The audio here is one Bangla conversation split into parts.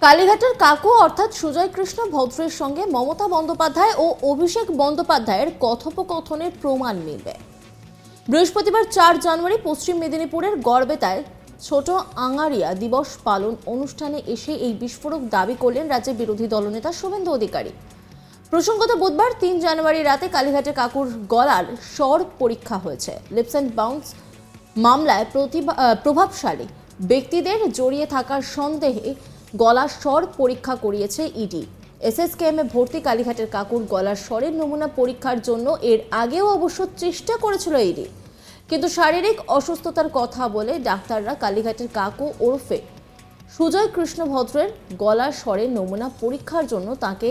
কালীঘাটের কাকু অর্থাৎ সুজয় কৃষ্ণ ভদ্রের সঙ্গে মমতা বন্দ্যোপাধ্যায় ও অভিষেক বন্দ্যোপাধ্যায়ের কথোপকথনের প্রমাণ মিলবে। বৃহস্পতিবার 4 জানুয়ারি পশ্চিম মেদিনীপুরের গড়বেতায় ছোট আঙারিয়া দিবস পালন অনুষ্ঠানে এসে এই বিস্ফোরক দাবি করলেন রাজ্যের বিরোধী দলনেতা শুভেন্দু অধিকারী। প্রসঙ্গত বুধবার 3 জানুয়ারি রাতে কালীঘাটের কাকুর গলার স্বর পরীক্ষা হয়েছে। লিপস অ্যান্ড বাউন্স মামলায় প্রভাবশালী ব্যক্তিদের জড়িয়ে থাকার সন্দেহে গলার স্বর পরীক্ষা করিয়েছে ইডি। এসএসকেএমে ভর্তি কালীঘাটের কাকুর গলার স্বরের নমুনা পরীক্ষার জন্য এর আগেও অবশ্য চেষ্টা করেছিল ইডি, কিন্তু শারীরিক অসুস্থতার কথা বলে ডাক্তাররা কালীঘাটের কাকু ওরফে সুজয় কৃষ্ণ ভদ্রের গলার স্বরের নমুনা পরীক্ষার জন্য তাকে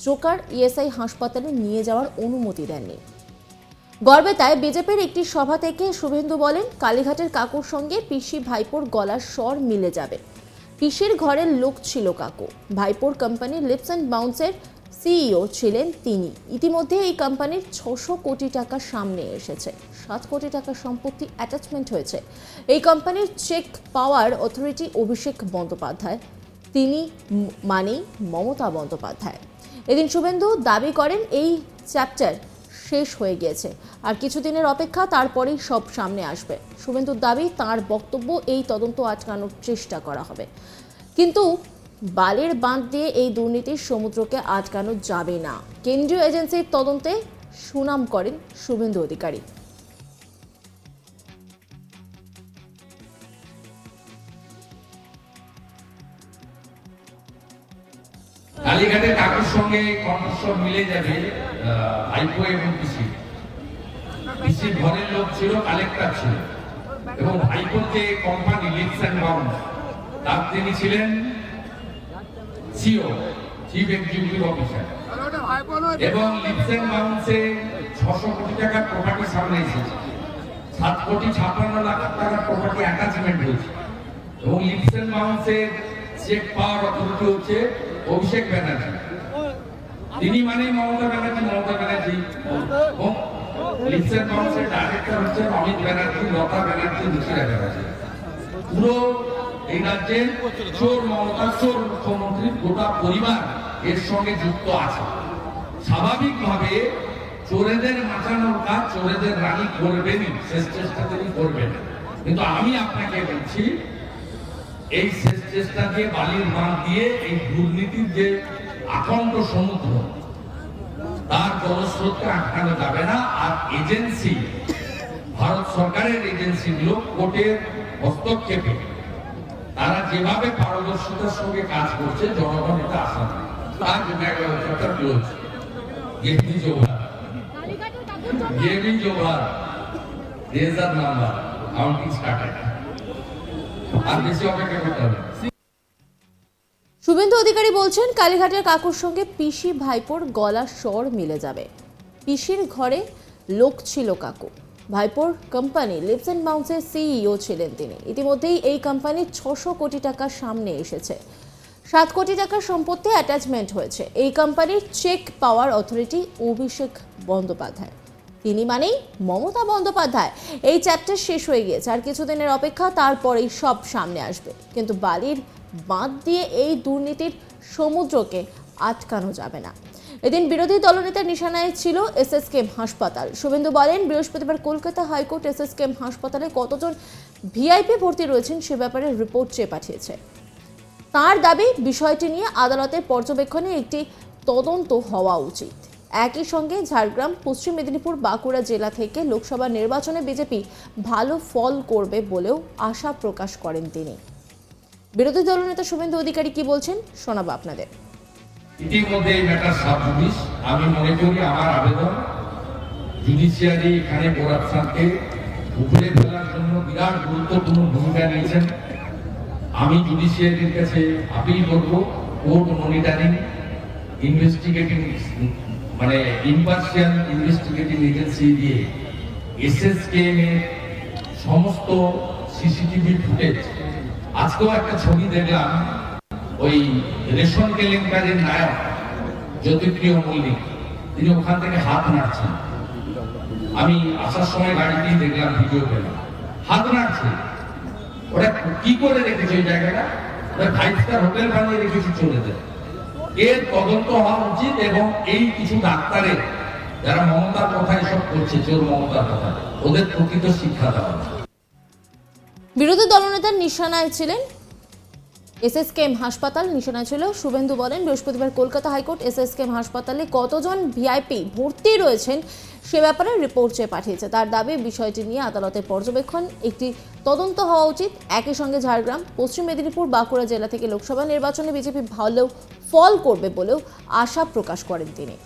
জোকার ইএসআই হাসপাতালে নিয়ে যাওয়ার অনুমতি দেননি। গড়বেতায় বিজেপির একটি সভা থেকে শুভেন্দু বলেন, কালীঘাটের কাকুর সঙ্গে পিসি ভাইপোর গলার স্বর মিলে যাবে। পিসির ঘরের লোক ছিল কাকু। ভাইপোর কোম্পানি লিপস অ্যান্ড বাউন্সের সিইও ছিলেন তিনি। ইতিমধ্যে এই কোম্পানির 600 কোটি টাকা সামনে এসেছে। 7 কোটি টাকার সম্পত্তি অ্যাটাচমেন্ট হয়েছে। এই কোম্পানির check power authority Abhishek Bandyopadhyay, তিনি মানেই মমতা বন্দ্যোপাধ্যায়। এদিন শুভেন্দু দাবি করেন এই চ্যাপ্টার শেষ হয়ে গিয়েছে, আর কিছুদিনের অপেক্ষা, তারপরেই সব সামনে আসবে। শুভেন্দুর দাবি, তার বক্তব্য, এই তদন্ত আটকানোর চেষ্টা করা হবে, কিন্তু বালির বাঁধ দিয়ে এই দুর্নীতির সমুদ্রকে আটকানো যাবে না। কেন্দ্রীয় এজেন্সির তদন্তে সুনাম করেন শুভেন্দু অধিকারী। কালীঘাটের কাকুর সঙ্গে কণ্ঠস্বর মিলে যাবে ভাইপো এবং পিসি। পিসির ঘরের লোক ছিল, কালেক্টর ছিল, এবং ভাইপোর যে কোম্পানি লিপস অ্যান্ড বাউন্স, তার তিনি ছিলেন সিও, চিফ এক্সিকিউটিভ অফিসার। এবং লিপস অ্যান্ড বাউন্সে 600 কোটি টাকার প্রপার্টি সামনে এসেছে। 7 কোটি 56 লাখ টাকার প্রপার্টি অ্যাটাচমেন্ট হয়েছে। এবং লিপস অ্যান্ড বাউন্সের চেক পাওয়ার অথরিটি হচ্ছে অভিষেক ব্যানার্জি, তিনি মানে মমতা ব্যানার্জি। লিপস অ্যান্ড বাউন্সের ডাইরেক্টর হচ্ছে অমিত ব্যানার্জি, লতা ব্যানার্জি, রুচিরা ব্যানার্জি। পুরো এই রাজ্যের চোর মমতা, চোর মুখ্যমন্ত্রীর গোটা পরিবার এর সঙ্গে যুক্ত আছে। স্বাভাবিকভাবে চোরেদের বাঁচানোর কাজ চোরেদের রানী করবেনই, শেষ চেষ্টা তিনি করবেন। কিন্তু আমি আপনাকে বলছি, এই শেষ চেষ্টা দিয়ে বালির বাঁধ দিয়ে এই দুর্নীতির যে আখণ্ড সমুদ্র, তার জলস্রোতকে আটকানো যাবে না। আর এজেন্সি, ভারত সরকারের এজেন্সিগুলো কোর্টের হস্তক্ষেপে তারা যেভাবে পারদর্শিতার সঙ্গে কাজ করছে, জনগণ এটা আশা করে। তার জন্য একটা ক্লোজ গেমিং জোভার রেজার নাম্বার কাউন্টিং স্টার্টেড। আর বেশি অপেক্ষা করতে হবে। শুভেন্দু অধিকারী বলছেন, কালীঘাটের কাকুর সঙ্গে পিসি ভাইপোর গলার স্বর মিলে যাবে। পিসির ঘরে লোক ছিল কাকু। ভাইপোর কোম্পানি লিপস অ্যান্ড বাউন্সের সিইও ছিলেন তিনি। ইতিমধ্যেই এই কোম্পানির 600 কোটি টাকা সামনে এসেছে। 7 কোটি টাকার সম্পত্তি অ্যাটাচমেন্ট হয়েছে। এই কোম্পানির check power authority Abhishek Bandyopadhyay, তিনি মানেই মমতা বন্দ্যোপাধ্যায়। এই চ্যাপ্টার শেষ হয়ে গিয়েছে, আর কিছুদিনের অপেক্ষা, তারপরেই সব সামনে আসবে, কিন্তু বালির বাঁধ দিয়ে এই দুর্নীতির সমুদ্রকে আটকানো যাবে না। এদিন বিরোধী দলনেতার নিশানায় ছিল এসএসকেএম হাসপাতাল। শুভেন্দু বলেন, বৃহস্পতিবার কলকাতা হাইকোর্ট এসএসকেএম হাসপাতালে কতজন ভিআইপি ভর্তি রয়েছেন সে ব্যাপারে রিপোর্ট চেয়ে পাঠিয়েছে। তার দাবি, বিষয়টি নিয়ে আদালতের পর্যবেক্ষণে একটি তদন্ত হওয়া উচিত। একই সঙ্গে ঝাড়গ্রাম, পশ্চিম মেদিনীপুর, বাঁকুড়া জেলা থেকে লোকসভা নির্বাচনে বিজেপি ভালো ফল করবে বলেও আশা প্রকাশ করেন তিনি। বিরোধী দলনেতা শুভেন্দু অধিকারী কি বলছেন শোনাবো আপনাদের। ইতিমধ্যে এই ম্যাটার সাবজুডিস। আমি মনে করি আমার আবেদন, জুডিশিয়ারি এখানে করাপশনকে উপরে ফেলার জন্য বিরাট গুরুত্বপূর্ণ ভূমিকা নিয়েছেন। আমি জুডিশিয়ারির কাছে আপিল করব, কোর্ট মনিটরিং ইনভেস্টিগেটিং মানে ইম্পার্শিয়াল ইনভেস্টিগেটিং এজেন্সি দিয়ে এসএসকেএম এর সমস্ত সিসিটিভি ফুটেজ। আজকেও একটা ছবি দেখলাম, ওই রেশন কেলেঙ্কারির নায়ক জ্যোতিপ্রিয় মল্লিক, তিনি ওখান থেকে হাত নাড়ছেন। আমি আসার সময় গাড়িতেই দেখলাম, ভিডিও পেলাম, হাত নাড়ছে। ওরা কি করে রেখেছে ওই জায়গাটা? ফাইভ স্টার হোটেল বানিয়ে রেখেছি চলে যায়। এর তদন্ত হওয়া উচিত এবং এই কিছু ডাক্তারের যারা মমতার কথা এসব করছে, চোর মমতার কথা, ওদের প্রকৃত শিক্ষা দেওয়া উচিত। বিরোধী দলনেতার নিশানায় ছিলেন এসএসকেএম হাসপাতাল, নিশানায় ছিল শুভেন্দু বলেন বৃহস্পতিবার কলকাতা হাইকোর্ট এসএসকেএম হাসপাতালে কতজন ভিআইপি ভর্তি রয়েছেন সে ব্যাপারে রিপোর্ট চেয়ে পাঠিয়েছে। তার দাবি বিষয়টি নিয়ে আদালতের পর্যবেক্ষণ একটি তদন্ত হওয়া উচিত। একই সঙ্গে ঝাড়গ্রাম, পশ্চিম মেদিনীপুর, বাঁকুড়া জেলা থেকে লোকসভা নির্বাচনে বিজেপি ভালো ফল করবে বলেও আশা প্রকাশ করেন তিনি।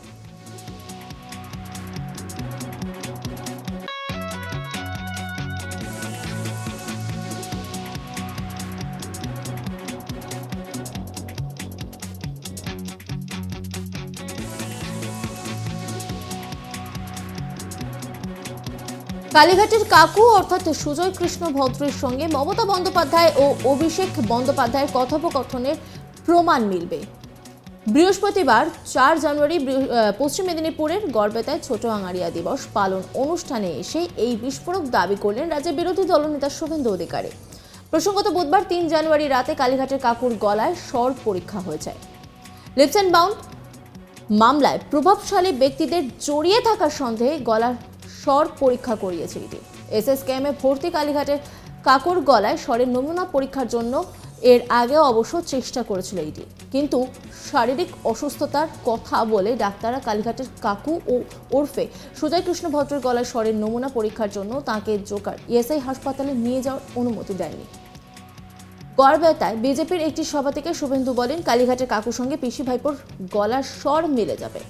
কালীঘাটের কাকু অর্থাৎ সুজয় কৃষ্ণ ভদ্রের সঙ্গে মমতা বন্দ্যোপাধ্যায় ও অভিষেক বন্দ্যোপাধ্যায়ের কথোপকথনের প্রমাণ মিলবে। বৃহস্পতিবার 4 জানুয়ারি পশ্চিম মেদিনীপুরের গড়বেতায় ছোট আঙারিয়া দিবস পালন অনুষ্ঠানে এসে এই বিস্ফোরক দাবি করলেন রাজ্যের বিরোধী দলনেতা শুভেন্দু অধিকারী। প্রসঙ্গত বুধবার 3 জানুয়ারি রাতে কালীঘাটের কাকুর গলায় স্বর পরীক্ষা হয়েছে। লিপস অ্যান্ড বাউন্ড মামলায় প্রভাবশালী ব্যক্তিদের জড়িয়ে থাকার সন্দেহে গলার স্বর পরীক্ষা করিয়েছে ইডি। এসএসকেএমে ভর্তি কালীঘাটের কাকুর গলায় স্বরের নমুনা পরীক্ষার জন্য এর আগেও অবশ্য চেষ্টা করেছিল ইডি, কিন্তু শারীরিক অসুস্থতার কথা বলে ডাক্তাররা কালীঘাটের কাকু ও ওরফে সুজয় কৃষ্ণ ভদ্রের গলায় স্বরের নমুনা পরীক্ষার জন্য তাঁকে জোকার ইএসআই হাসপাতালে নিয়ে যাওয়ার অনুমতি দেয়নি। গড়বেতায় বিজেপির একটি সভা থেকে শুভেন্দু বলেন কালীঘাটের কাকুর সঙ্গে পিসি ভাইপোর গলার স্বর মিলে যাবে।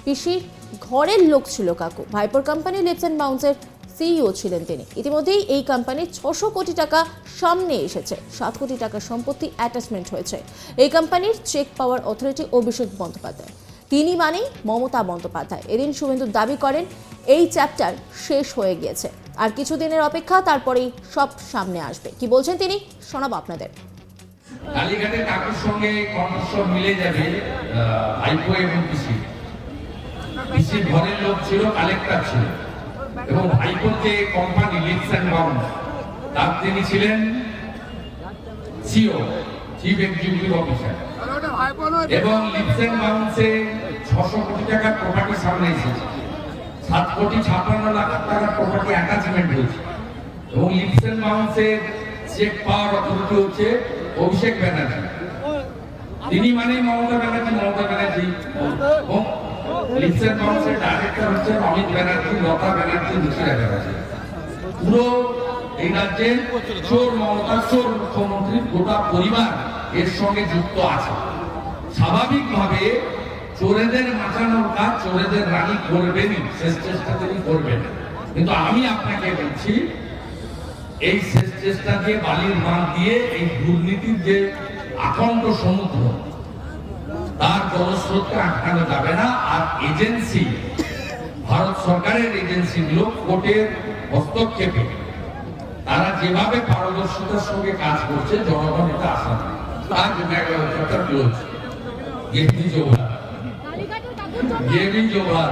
পিসির ঘরের লোক ছিল কাকু। ভাইপোর কোম্পানি লিপস অ্যান্ড বাউন্সের সিইও ছিলেন তিনি। ইতিমধ্যেই এই কোম্পানির 600 কোটি টাকা সামনে এসেছে। 7 কোটি টাকার সম্পত্তি অ্যাটাচমেন্ট হয়েছে। এই কোম্পানির check power authority Abhishek Bandyopadhyay, তিনি মানেই মমতা বন্দ্যোপাধ্যায়। এদিন শুভেন্দু দাবি করেন এই চ্যাপ্টার শেষ হয়ে গিয়েছে, আর কিছুদিনের অপেক্ষা, তারপরেই সব সামনে আসবে। কি বলছেন তিনি শোনাবো আপনাদের। কালীঘাটের কাকুর সঙ্গে কণ্ঠস্বর মিলে যাবে ভাইপো এবং পিসির ঘরের লোক ছিল, কালেক্টর ছিল, এবং ভাইপোর যে কোম্পানি লিপস অ্যান্ড বাউন্ড তার তিনি ছিলেন সিও, চিফ এক্সিকিউটিভ অফিসার, এবং লিপস অ্যান্ড বাউন্ডসে 600 কোটি টাকার প্রপার্টি সামনে এসেছে। 7 কোটি 56 লাখ টাকার প্রপার্টি অ্যাটাচমেন্ট হয়েছে, এবং লিপস অ্যান্ড বাউন্ডসের চেক পাওয়ার অথরিটি হচ্ছে অভিষেক ব্যানার্জি, তিনি মানে মমতা ব্যানার্জি, এবং লিপস অ্যান্ড বাউন্ডসের ডাইরেক্টর হচ্ছে অমিত ব্যানার্জি, লতা ব্যানার্জি, দুশিরা ব্যানার্জি। পুরো এই রাজ্যের চোর মমতা, চোর মুখ্যমন্ত্রীর গোটা পরিবার এর সঙ্গে যুক্ত আছে। স্বাভাবিকভাবে চোরেদের বাঁচানোর কাজ চোরেদের রানী করবেনই, শেষ চেষ্টা তিনি করবেন, কিন্তু আমি আপনাকে বলছি এই শেষ চেষ্টা দিয়ে বালির বাঁধ দিয়ে এই দুর্নীতির যে আকণ্ঠ সমুদ্র তার জলস্রোতকে আটকানো যাবে না। আর এজেন্সি, ভারত সরকারের এজেন্সিগুলো কোর্টের হস্তক্ষেপে তারা যেভাবে পারদর্শিতার সঙ্গে কাজ করছে জনগণ এটা আশা করে। তার জন্য একটা ক্লোজ গেমিং জোভার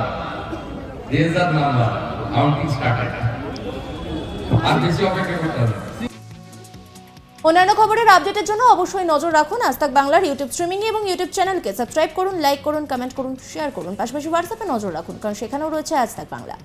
রেজার নাম্বার কাউন্টিং স্টার্টেড, আর বেশি অপেক্ষা করতে হবে। অন্যান্য খবরের আপডেটের জন্য অবশ্যই নজর রাখুন আজ তাক বাংলার ইউটিউব স্ট্রিমিং এবং ইউটিউব চ্যানেলকে সাবস্ক্রাইব করুন, লাইক করুন, কমেন্ট করুন, শেয়ার করুন। পাশাপাশি হোয়াটসঅ্যাপে নজর রাখুন, কারণ সেখানেও রয়েছে আজ তাক বাংলা।